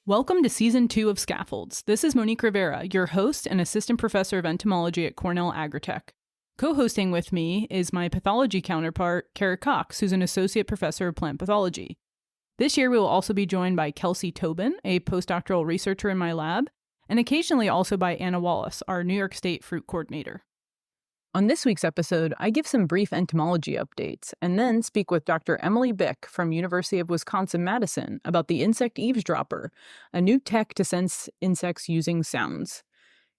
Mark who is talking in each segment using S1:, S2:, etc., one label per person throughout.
S1: Welcome to Season 2 of Scaffolds. This is Monique Rivera, your host and assistant professor of entomology at Cornell Agritech. Co-hosting with me is my pathology counterpart, Kerik, who's an associate professor of plant pathology. This year we will also be joined by Kelsey Tobin, a postdoctoral researcher in my lab, and occasionally also by Anna Wallace, our New York State fruit coordinator. On this week's episode, I give some brief entomology updates and then speak with Dr. Emily Bick from University of Wisconsin-Madison about the insect eavesdropper, a new tech to sense insects using sounds.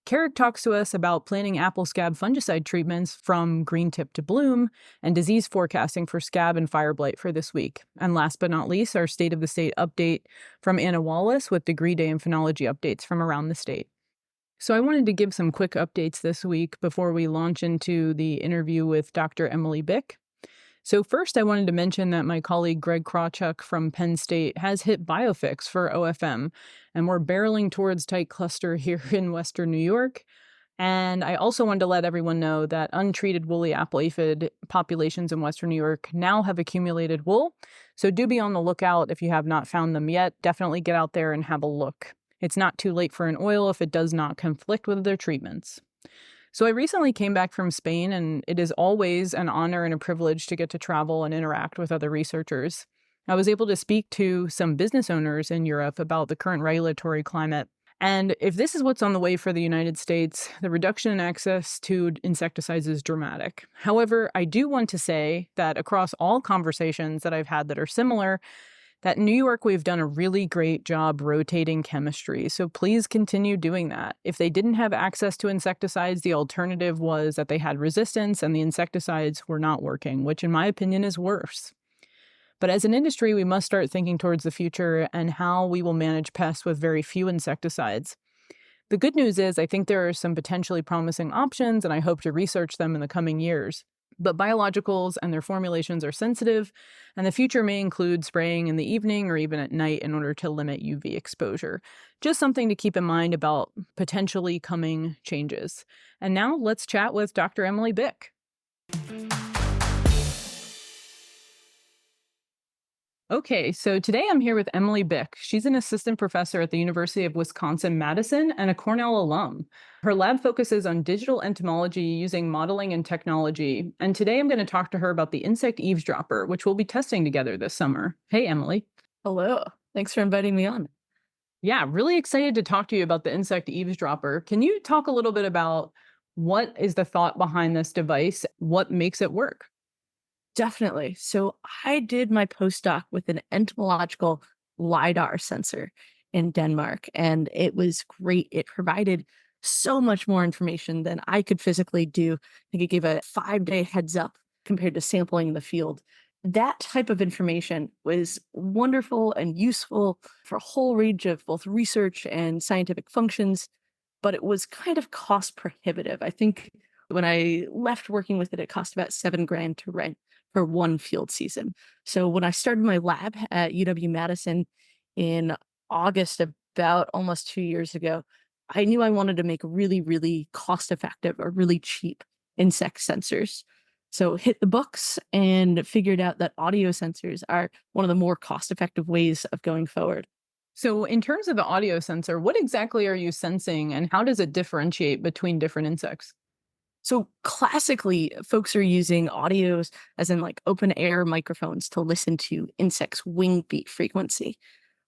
S1: Kerik talks to us about planning apple scab fungicide treatments from green tip to bloom and disease forecasting for scab and fire blight for this week. And last but not least, our State of the State update from Anna Wallace with Degree Day and Phenology updates from around the state. So I wanted to give some quick updates this week before we launch into the interview with Dr. Emily Bick. So first, I wanted to mention that my colleague Greg Krawchuk from Penn State has hit biofix for OFM, and we're barreling towards tight cluster here in Western New York. And I also wanted to let everyone know that untreated woolly apple aphid populations in Western New York now have accumulated wool. So do be on the lookout if you have not found them yet. Definitely get out there and have a look. It's not too late for an oil if it does not conflict with their treatments. So I recently came back from Spain, and it is always an honor and a privilege to get to travel and interact with other researchers. I was able to speak to some business owners in Europe about the current regulatory climate. And if this is what's on the way for the United States, the reduction in access to insecticides is dramatic. However, I do want to say that across all conversations that I've had that are similar, that in New York, we've done a really great job rotating chemistry, so please continue doing that. If they didn't have access to insecticides, the alternative was that they had resistance and the insecticides were not working, which in my opinion is worse. But as an industry, we must start thinking towards the future and how we will manage pests with very few insecticides. The good news is I think there are some potentially promising options, and I hope to research them in the coming years. But biologicals and their formulations are sensitive, and the future may include spraying in the evening or even at night in order to limit UV exposure. Just something to keep in mind about potentially coming changes. And now let's chat with Dr. Emily Bick. Okay, so today I'm here with Emily Bick. She's an assistant professor at the University of Wisconsin-Madison and a Cornell alum. Her lab focuses on digital entomology using modeling and technology. And today I'm going to talk to her about the insect eavesdropper, which we'll be testing together this summer. Hey, Emily.
S2: Hello. Thanks for inviting me on.
S1: Yeah, really excited to talk to you about the insect eavesdropper. Can you talk a little bit about what is the thought behind this device? What makes it work?
S2: Definitely. So I did my postdoc with an entomological LiDAR sensor in Denmark, and it was great. It provided so much more information than I could physically do. I think it gave a 5-day heads up compared to sampling in the field. That type of information was wonderful and useful for a whole range of both research and scientific functions, but it was kind of cost prohibitive. I think when I left working with it, it cost about $7,000 to rent for one field season. So when I started my lab at UW-Madison in August, about almost 2 years ago, I knew I wanted to make really, really cost-effective or really cheap insect sensors. So hit the books and figured out that audio sensors are one of the more cost-effective ways of going forward.
S1: So in terms of the audio sensor, what exactly are you sensing and how does it differentiate between different insects?
S2: So classically, folks are using audios as in like open air microphones to listen to insects' wing beat frequency.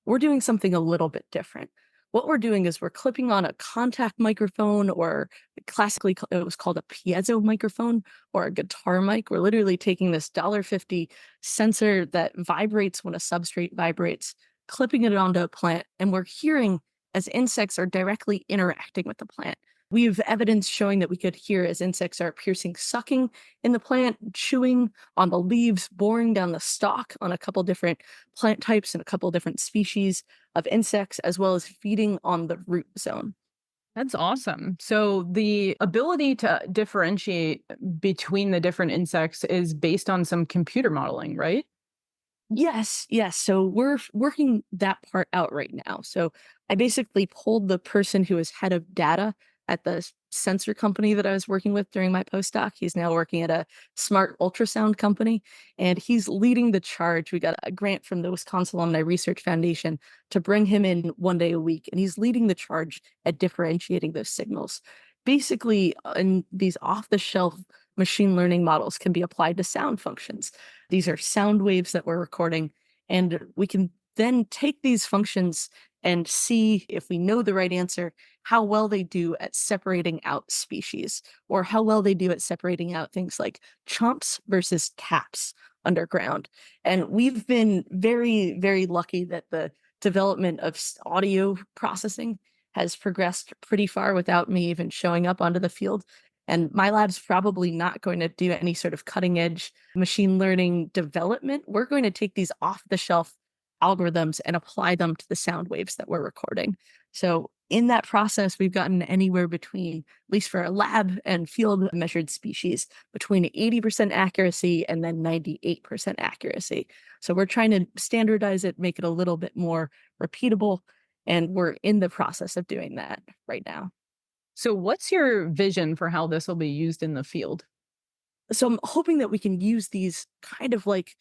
S2: We're doing something a little bit different. What we're doing is we're clipping on a contact microphone, or classically it was called a piezo microphone or a guitar mic. We're literally taking this $1.50 sensor that vibrates when a substrate vibrates, clipping it onto a plant, and we're hearing as insects are directly interacting with the plant. We have evidence showing that we could hear as insects are piercing, sucking in the plant, chewing on the leaves, boring down the stalk on a couple different plant types and a couple different species of insects, as well as feeding on the root zone.
S1: That's awesome. So the ability to differentiate between the different insects is based on some computer modeling, right?
S2: Yes, yes. So we're working that part out right now. So I basically pulled the person who is head of data at the sensor company that I was working with during my postdoc. He's now working at a smart ultrasound company, and he's leading the charge. We got a grant from the Wisconsin Alumni Research Foundation to bring him in 1 day a week, and he's leading the charge at differentiating those signals. Basically, in these off-the-shelf machine learning models can be applied to sound functions. These are sound waves that we're recording, and we can then take these functions and see if we know the right answer, how well they do at separating out species, or how well they do at separating out things like chomps versus taps underground. And we've been very, very lucky that the development of audio processing has progressed pretty far without me even showing up onto the field. And my lab's probably not going to do any sort of cutting edge machine learning development. We're going to take these off the shelf algorithms and apply them to the sound waves that we're recording. So in that process, we've gotten anywhere between, at least for a lab and field measured species, between 80% accuracy and then 98% accuracy. So we're trying to standardize it, make it a little bit more repeatable, and we're in the process of doing that right now.
S1: So, what's your vision for how this will be used in the field?
S2: So I'm hoping that we can use these kind of like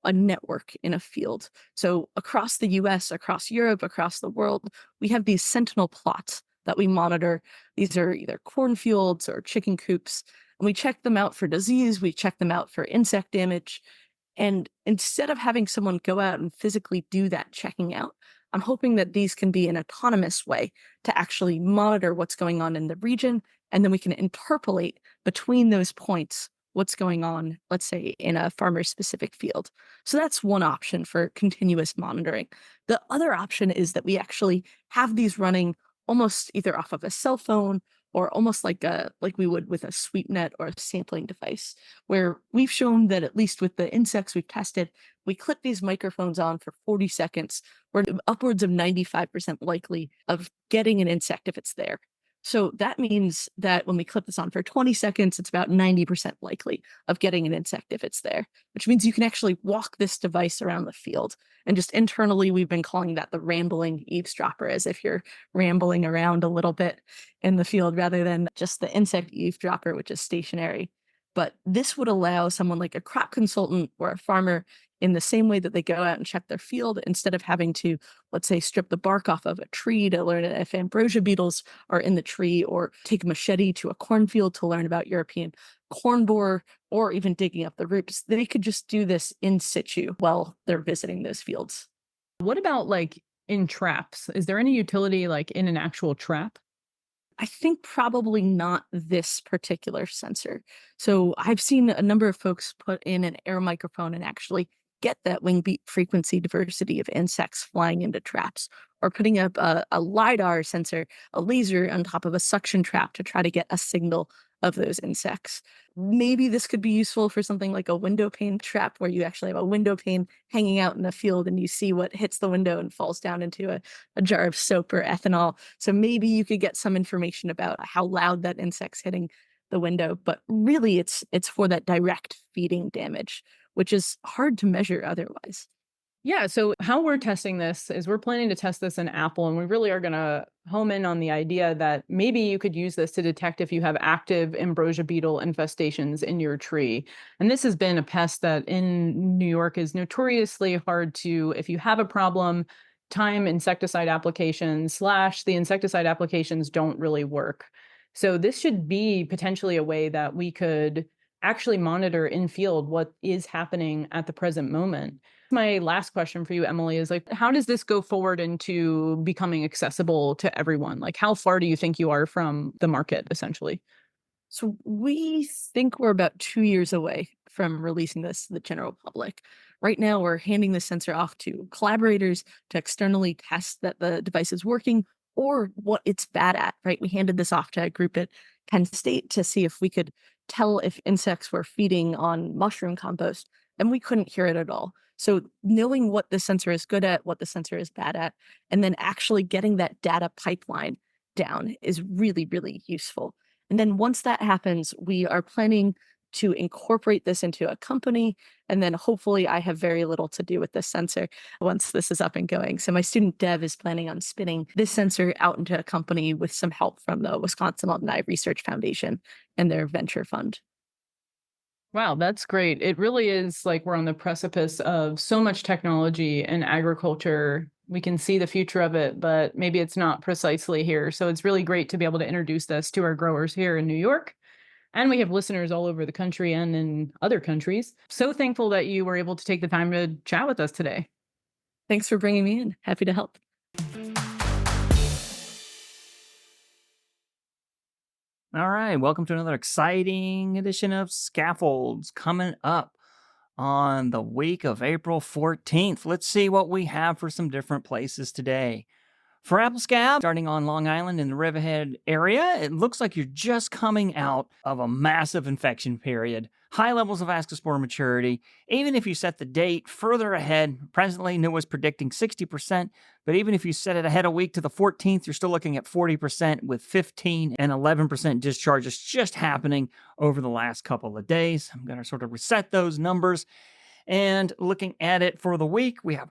S2: a network in a field. So across the US, across Europe, across the world, we have these sentinel plots that we monitor. These are either cornfields or chicken coops. And we check them out for disease, we check them out for insect damage. And instead of having someone go out and physically do that checking out, I'm hoping that these can be an autonomous way to actually monitor what's going on in the region. And then we can interpolate between those points what's going on, let's say, in a farmer specific field. So that's one option for continuous monitoring. The other option is that we actually have these running almost either off of a cell phone or almost like we would with a sweep net or a sampling device, where we've shown that at least with the insects we've tested, we clip these microphones on for 40 seconds. We're upwards of 95% likely of getting an insect if it's there. So that means that when we clip this on for 20 seconds, it's about 90% likely of getting an insect if it's there, which means you can actually walk this device around the field. And just internally, we've been calling that the rambling eavesdropper, as if you're rambling around a little bit in the field rather than just the insect eavesdropper, which is stationary. But this would allow someone like a crop consultant or a farmer, in the same way that they go out and check their field, instead of having to, let's say, strip the bark off of a tree to learn if ambrosia beetles are in the tree, or take a machete to a cornfield to learn about European corn borer, or even digging up the roots. They could just do this in situ while they're visiting those fields.
S1: What about like in traps? Is there any utility like in an actual trap?
S2: I think probably not this particular sensor. So I've seen a number of folks put in an air microphone and actually get that wing beat frequency diversity of insects flying into traps, or putting up a LiDAR sensor, a laser on top of a suction trap to try to get a signal of those insects. Maybe this could be useful for something like a window pane trap, where you actually have a window pane hanging out in the field and you see what hits the window and falls down into a jar of soap or ethanol. So maybe you could get some information about how loud that insect's hitting the window. But really, it's for that direct feeding damage, which is hard to measure otherwise.
S1: Yeah. So, how we're testing this is we're planning to test this in Apple, and we really are going to home in on the idea that maybe you could use this to detect if you have active ambrosia beetle infestations in your tree. And this has been a pest that in New York is notoriously hard to, if you have a problem, time insecticide applications, slash the insecticide applications don't really work. So, this should be potentially a way that we could actually monitor in field what is happening at the present moment. My last question for you, Emily, is like, how does this go forward into becoming accessible to everyone? Like, how far do you think you are from the market, essentially?
S2: So we think we're about 2 years away from releasing this to the general public. Right now, we're handing the sensor off to collaborators to externally test that the device is working or what it's bad at, right? We handed this off to a group at Penn State to see if we could tell if insects were feeding on mushroom compost, and we couldn't hear it at all. So knowing what the sensor is good at, what the sensor is bad at, and then actually getting that data pipeline down is really, really useful. And then once that happens, we are planning to incorporate this into a company. And then hopefully I have very little to do with this sensor once this is up and going. So my student dev is planning on spinning this sensor out into a company with some help from the Wisconsin Alumni Research Foundation and their venture fund.
S1: Wow, that's great. It really is like we're on the precipice of so much technology in agriculture. We can see the future of it, but maybe it's not precisely here. So it's really great to be able to introduce this to our growers here in New York. And we have listeners all over the country and in other countries. So thankful that you were able to take the time to chat with us today.
S2: Thanks for bringing me in. Happy to help.
S3: All right, welcome to another exciting edition of Scaffolds coming up on the week of April 14th. Let's see what we have for some different places today. For apple scab, starting on Long Island in the Riverhead area, it looks like you're just coming out of a massive infection period. High levels of ascospore maturity. Even if you set the date further ahead, presently NEWA is predicting 60%, but even if you set it ahead a week to the 14th, you're still looking at 40% with 15 and 11% discharges just happening over the last couple of days. I'm going to sort of reset those numbers. And looking at it for the week, we have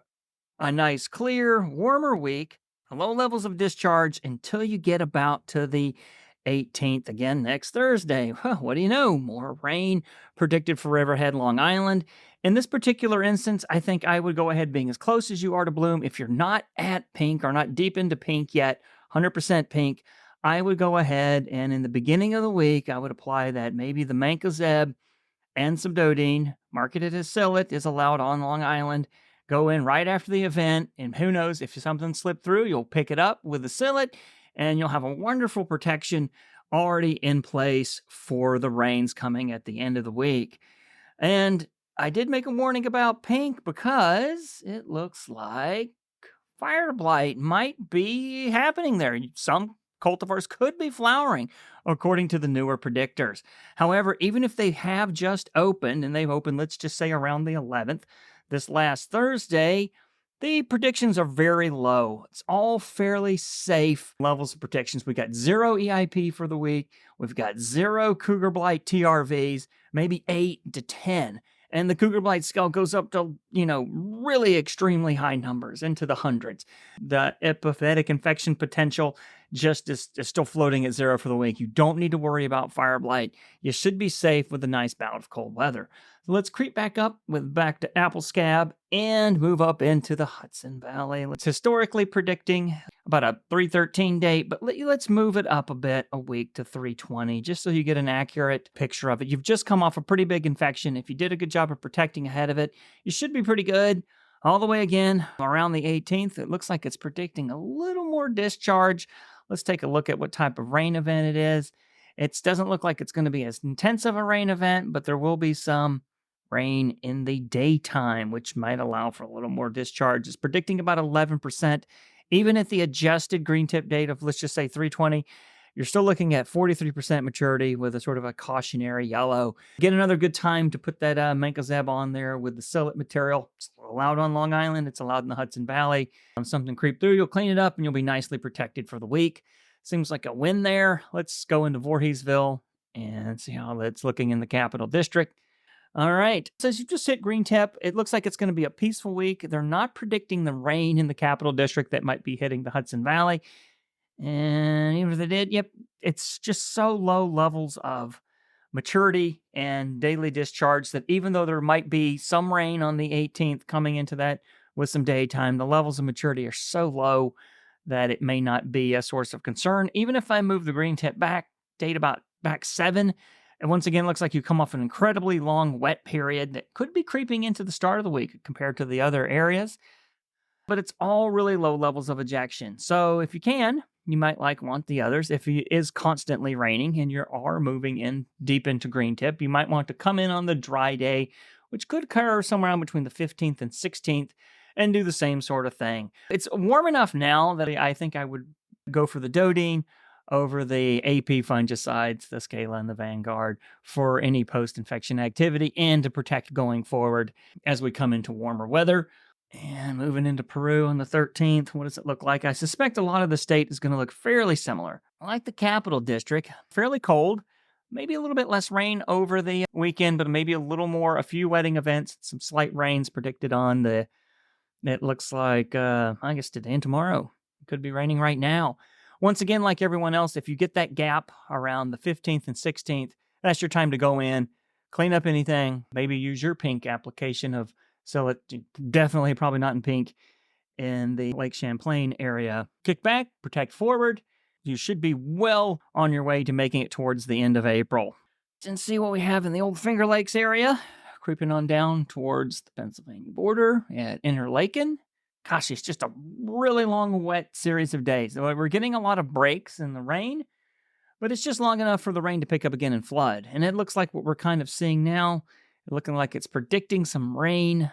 S3: a nice, clear, warmer week. Low levels of discharge until you get about to the 18th, again next Thursday. Well, what do you know? More rain predicted for Riverhead, Long Island. In this particular instance, I think I would go ahead being as close as you are to bloom. If you're not at pink or not deep into pink yet, 100% pink, I would go ahead and in the beginning of the week, I would apply that maybe the mancozeb and some dodine, marketed as Sillet, is allowed on Long Island. Go in right after the event, and who knows, if something slipped through, you'll pick it up with the Sillet, and you'll have a wonderful protection already in place for the rains coming at the end of the week. And I did make a warning about pink because it looks like fire blight might be happening there. Some cultivars could be flowering, according to the newer predictors. However, even if they have just opened, and they've opened, let's just say around the 11th, this last Thursday, the predictions are very low. It's all fairly safe levels of protections. We got 0 EIP for the week. We've got 0 cougar blight TRVs, maybe 8 to 10. And the cougar blight scale goes up to, really extremely high numbers, into the hundreds. The epiphytic infection potential just is still floating at 0 for the week. You don't need to worry about fire blight. You should be safe with a nice bout of cold weather. So let's creep back to apple scab and move up into the Hudson Valley. It's historically predicting about a 313 date, but let's move it up a bit, a week to 320, just so you get an accurate picture of it. You've just come off a pretty big infection. If you did a good job of protecting ahead of it, you should be pretty good. All the way again, around the 18th, it looks like it's predicting a little more discharge. Let's take a look at what type of rain event it is. It doesn't look like it's going to be as intense of a rain event, but there will be some rain in the daytime, which might allow for a little more discharge. It's predicting about 11%. Even at the adjusted green tip date of, let's just say 320, you're still looking at 43% maturity with a sort of a cautionary yellow. Get another good time to put that mancozeb on there with the Sillet material. It's allowed on Long Island. It's allowed in the Hudson Valley. Something creep through, you'll clean it up and you'll be nicely protected for the week. Seems like a win there. Let's go into Voorheesville and see how that's looking in the Capital District. All right. Since you just hit green tip, it looks like it's going to be a peaceful week. They're not predicting the rain in the Capital District that might be hitting the Hudson Valley. And even if they did, it's just so low levels of maturity and daily discharge that even though there might be some rain on the 18th coming into that with some daytime, the levels of maturity are so low that it may not be a source of concern. Even if I move the green tip back, date about back 7, and once again, looks like you come off an incredibly long wet period that could be creeping into the start of the week compared to the other areas. But it's all really low levels of ejection. So if you can, you might want the others. If it is constantly raining and you are moving in deep into green tip, you might want to come in on the dry day, which could occur somewhere between the 15th and 16th, and do the same sort of thing. It's warm enough now that I think I would go for the dodine over the AP fungicides, the Scala and the Vanguard, for any post-infection activity and to protect going forward as we come into warmer weather. And moving into Peru on the 13th, what does it look like? I suspect a lot of the state is going to look fairly similar. Like the Capital District, fairly cold, Maybe a little bit less rain over the weekend, but maybe a little more, a few wetting events, some slight rains predicted on it looks like, I guess today and tomorrow. It could be raining right now. Once again, like everyone else, if you get that gap around the 15th and 16th, that's your time to go in, clean up anything, maybe use your pink application of, so it definitely probably not in pink in the Lake Champlain area. Kick back, protect forward. You should be well on your way to making it towards the end of April. And see what we have in the Old Finger Lakes area. Creeping on down towards the Pennsylvania border at Interlaken. Gosh, it's just a really long, wet series of days. We're getting a lot of breaks in the rain, but it's just long enough for the rain to pick up again and flood. And it looks like what we're kind of seeing now, looking like it's predicting some rain.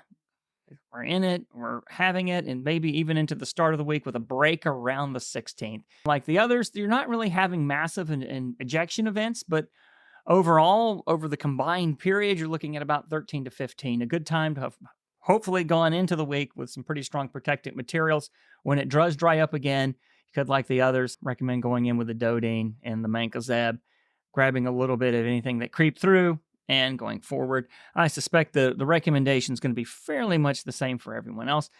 S3: We're in it, we're having it, and maybe even into the start of the week with a break around the 16th. Like the others, you're not really having massive and ejection events, but overall, over the combined period, you're looking at about 13 to 15. A good time to have hopefully gone into the week with some pretty strong protective materials. When it does dry up again, you could, like the others, recommend going in with the Dodine and the Mancozeb, grabbing a little bit of anything that creeped through, and going forward. I suspect the recommendation is going to be fairly much the same for everyone else.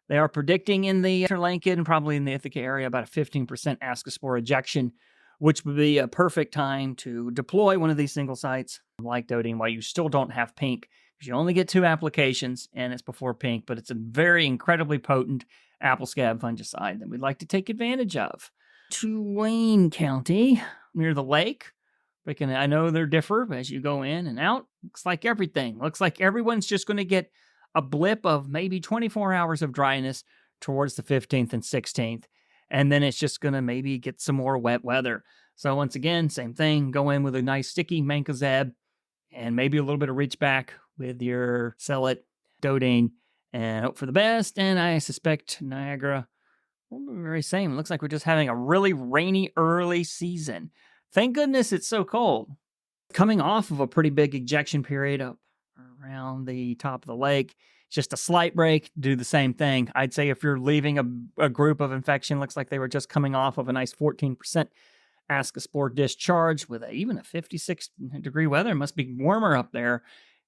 S3: They are predicting in the Interlaken and probably in the Ithaca area about a 15% ascospore ejection, which would be a perfect time to deploy one of these single sites like Dodine while you still don't have pink, because you only get 2 applications and it's before pink, but it's a very incredibly potent apple scab fungicide that we'd like to take advantage of. To Wayne County, near the lake, I know they're differ as you go in and out. Looks like everything. Looks like everyone's just going to get a blip of maybe 24 hours of dryness towards the 15th and 16th. And then it's just going to maybe get some more wet weather. So once again, same thing. Go in with a nice sticky Mancozeb and maybe a little bit of reach back with your Celit, Dodine, and hope for the best. And I suspect Niagara will be very same. It looks like we're just having a really rainy early season. Thank goodness it's so cold. Coming off of a pretty big ejection period up around the top of the lake, just a slight break, do the same thing. I'd say if you're leaving a group of infection, looks like they were just coming off of a nice 14% ascospore discharge with even a 56-degree weather. It must be warmer up there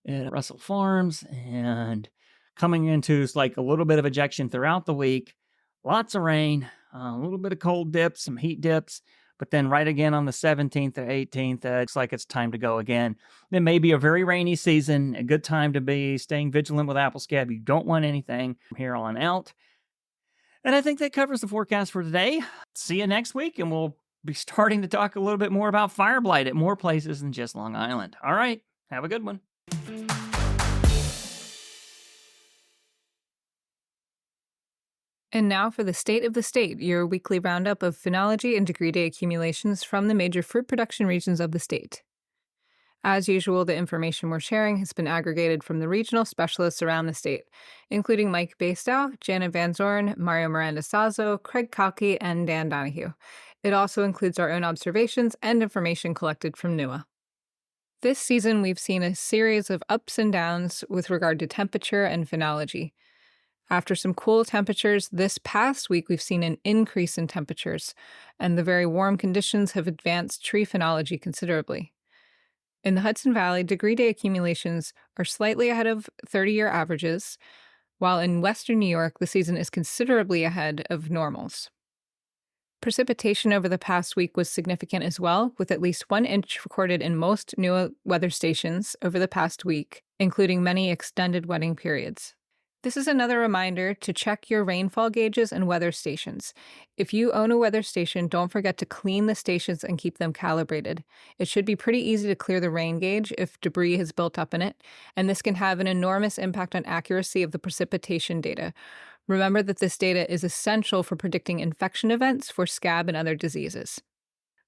S3: at Russell Farms, and coming into like a little bit of ejection throughout the week. Lots of rain, a little bit of cold dips, some heat dips. But then right again on the 17th or 18th, looks like it's time to go again. It may be a very rainy season, a good time to be staying vigilant with apple scab. You don't want anything from here on out. And I think that covers the forecast for today. See you next week, and we'll be starting to talk a little bit more about fire blight at more places than just Long Island. All right, have a good one.
S1: And now for the State of the State, your weekly roundup of phenology and degree day accumulations from the major fruit production regions of the state. As usual, the information we're sharing has been aggregated from the regional specialists around the state, including Mike Bastow, Janet Van Zorn, Mario Miranda-Sazzo, Craig Kalki, and Dan Donahue. It also includes our own observations and information collected from NEWA. This season, we've seen a series of ups and downs with regard to temperature and phenology. After some cool temperatures, this past week we've seen an increase in temperatures, and the very warm conditions have advanced tree phenology considerably. In the Hudson Valley, degree day accumulations are slightly ahead of 30-year averages, while in western New York, the season is considerably ahead of normals. Precipitation over the past week was significant as well, with at least 1 inch recorded in most NEWA weather stations over the past week, including many extended wetting periods. This is another reminder to check your rainfall gauges and weather stations. If you own a weather station, don't forget to clean the stations and keep them calibrated. It should be pretty easy to clear the rain gauge if debris has built up in it, and this can have an enormous impact on accuracy of the precipitation data. Remember that this data is essential for predicting infection events for scab and other diseases.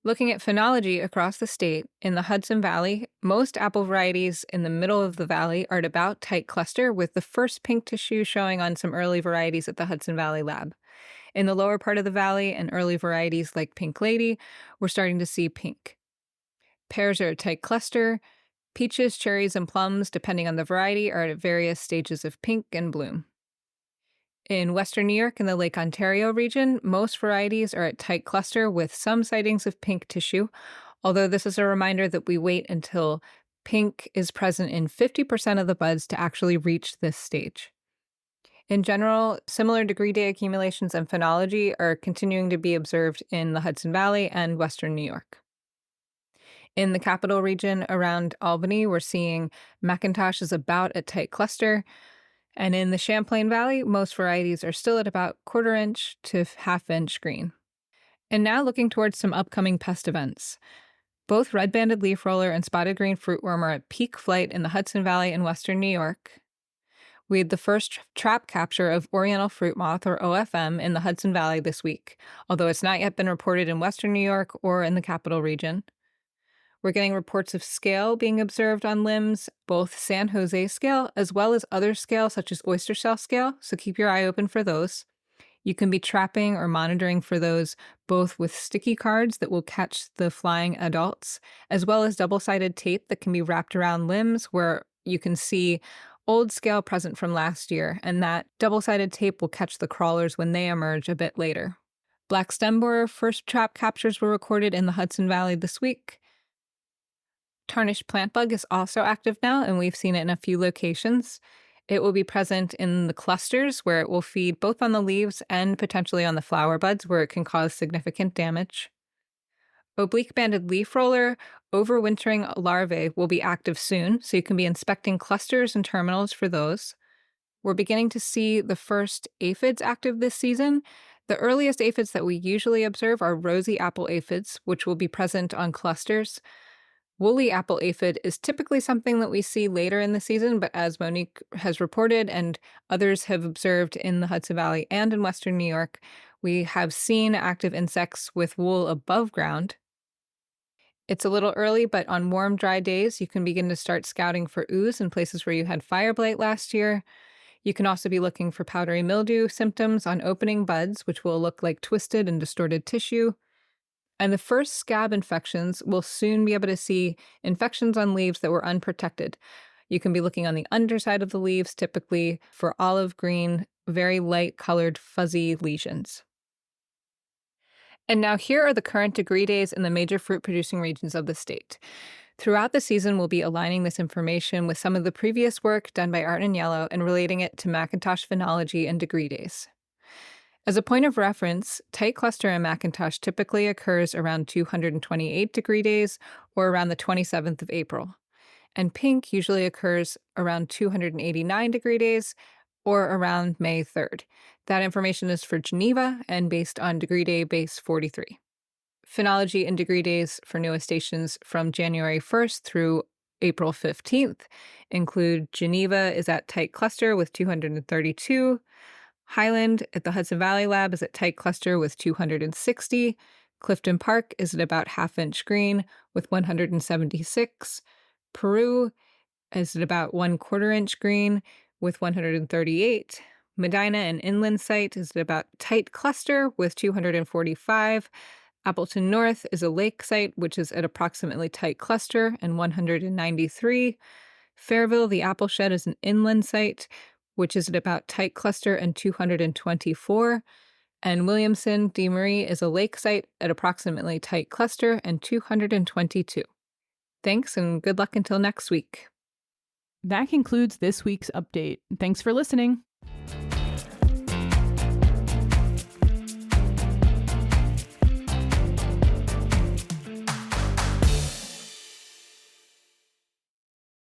S1: Looking at phenology across the state, in the Hudson Valley, most apple varieties in the middle of the valley are at about tight cluster, with the first pink tissue showing on some early varieties at the Hudson Valley Lab. In the lower part of the valley and early varieties like Pink Lady, we're starting to see pink. Pears are at tight cluster. Peaches, cherries, and plums, depending on the variety, are at various stages of pink and bloom. In western New York and the Lake Ontario region, most varieties are at tight cluster with some sightings of pink tissue,
S4: although this is a reminder that we wait until pink is present in 50% of the buds to actually reach this stage. In general, similar degree day accumulations in phenology are continuing to be observed in the Hudson Valley and Western New York. In the capital region around Albany, we're seeing McIntosh is about at tight cluster. And in the Champlain Valley, most varieties are still at about 1/4 inch to 1/2 inch green. And now looking towards some upcoming pest events. Both red-banded leaf roller and spotted green fruitworm are at peak flight in the Hudson Valley and Western New York. We had the first trap capture of Oriental fruit moth, or OFM, in the Hudson Valley this week, although it's not yet been reported in Western New York or in the capital region. We're getting reports of scale being observed on limbs, both San Jose scale as well as other scale such as oyster shell scale, so keep your eye open for those. You can be trapping or monitoring for those both with sticky cards that will catch the flying adults, as well as double-sided tape that can be wrapped around limbs where you can see old scale present from last year, and that double-sided tape will catch the crawlers when they emerge a bit later. Black stem borer first trap captures were recorded in the Hudson Valley this week. Tarnished plant bug is also active now, and we've seen it in a few locations. It will be present in the clusters, where it will feed both on the leaves and potentially on the flower buds, where it can cause significant damage. Oblique-banded leaf roller overwintering larvae will be active soon, so you can be inspecting clusters and terminals for those. We're beginning to see the first aphids active this season. The earliest aphids that we usually observe are rosy apple aphids, which will be present on clusters. Woolly apple aphid is typically something that we see later in the season, but as Monique has reported and others have observed in the Hudson Valley and in Western New York, we have seen active insects with wool above ground. It's a little early, but on warm, dry days, you can begin to start scouting for ooze in places where you had fire blight last year. You can also be looking for powdery mildew symptoms on opening buds, which will look like twisted and distorted tissue. And the first scab infections will soon be able to see infections on leaves that were unprotected. You can be looking on the underside of the leaves, typically for olive green, very light colored fuzzy lesions. And now here are the current degree days in the major fruit-producing regions of the state. Throughout the season, we'll be aligning this information with some of the previous work done by Art and Yellow and relating it to McIntosh phenology and degree days. As a point of reference, tight cluster in McIntosh typically occurs around 228 degree days or around the 27th of April. And pink usually occurs around 289 degree days or around May 3rd. That information is for Geneva and based on degree day base 43. Phenology and degree days for NEWA stations from January 1st through April 15th include Geneva is at tight cluster with 232, Highland at the Hudson Valley Lab is at tight cluster with 260. Clifton Park is at about 1/2 inch green with 176. Peru is at about 1/4 inch green with 138. Medina and Inland Site is at about tight cluster with 245. Appleton North is a lake site, which is at approximately tight cluster and 193. Fairville, the Apple Shed, is an inland site, which is at about tight cluster and 224. And Williamson, DeMarie, is a lake site at approximately tight cluster and 222. Thanks and good luck until next week.
S1: That concludes this week's update. Thanks for listening.